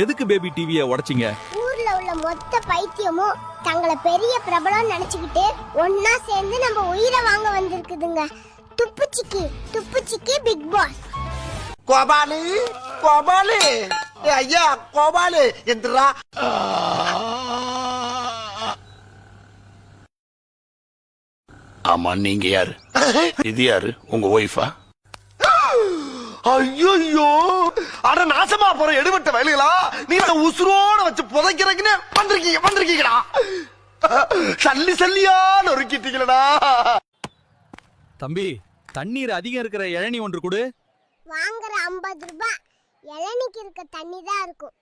எதுக்கு பேபி டிவியை உடைச்சிங்க? ஊர்ல உள்ள மொத்த பைத்தியமும் தங்களை பெரிய பிரபலம் நினைச்சுக்கிட்டு ஒன்னா சேர்ந்து நம்ம உயிரை வாங்க வந்திருக்குதுங்க. துப்புச்சிக்கு பிக் பாஸ். கோபாலு கோபாலு ஐயா கோபாலு எந்திரா. ஆமா, நீங்க யாரு? இது யாரு? உங்க ஒய்ஃபா? ஐயோ அட நாசமா போற எடுபட்ட வயலுகளா, நீங்க உசுரோட வச்சு புதைக்கிறதுக்குன்னு வந்திருக்கீங்கடா. சல்லியா நொறுக்கிட்டீங்களடா. தம்பி, தண்ணீர் அதிகம் இருக்கிற இளநீ ஒன்று கொடு. வாங்குற 50 ரூபாய் இளநிக்கு இருக்க தண்ணி தான் இருக்கும்.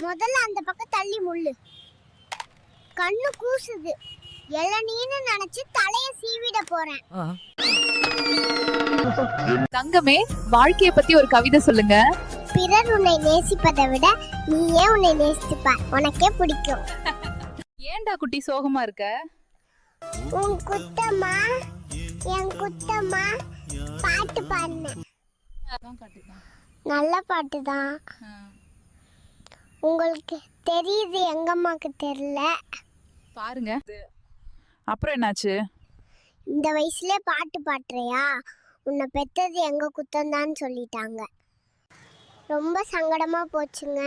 முதல்ல அந்த பக்கம் தள்ளி முள்ளு. கண்ணு கூசுது. இளநீன்னு நினைச்சு தலைய சீவிட போறேன். தங்கமே, வாழ்க்கைய பத்தி ஒரு கவிதை சொல்லுங்க. பிறர் உன்னை நேசிப்பதை விட நீயே உன்னை நேசிப்பாய், உனக்கே பிடிக்கும். ஏன்டா குட்டி சோகமா இருக்க? உன் குத்தமா என் குத்தமா பாட்டு பாடினேன். நல்ல பாட்டு தான். உங்களுக்கு தெரியுது, எங்க அம்மாக்கு தெரியல. பாருங்க. அப்புறம் என்னாச்சு? இந்த வயசுல பாட்டு பாடுறியா, உன்னை பெத்தது எங்க குத்தம்தான்னு சொல்லிட்டாங்க. ரொம்ப சங்கடமா போச்சுங்க.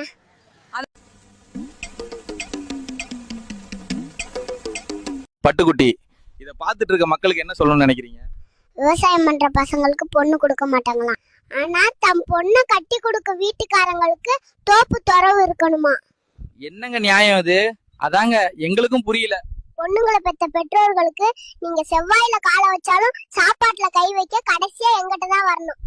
பட்டுக்குட்டி, இத பாத்துட்டு இருக்க மக்களுக்கு என்ன சொல்லணும்னு நினைக்கிறீங்க? விவசாயம் பண்ற பசங்களுக்கு பொண்ணு கொடுக்க மாட்டாங்களாம். ஆனா தம் பொண்ணை கட்டி கொடுக்க வீட்டுக்காரங்களுக்கு தோப்பு துறவு இருக்கணுமா? என்னங்க நியாயம் இது? அதாங்க எங்களுக்கும் புரியல. பொண்ணுங்களை பெத்த பெற்றோர்களுக்கு நீங்க செவ்வாயில காலை வச்சாலும் சாப்பாட்டுல கை வைக்க கடைசியா எங்கிட்ட தான் வரணும்.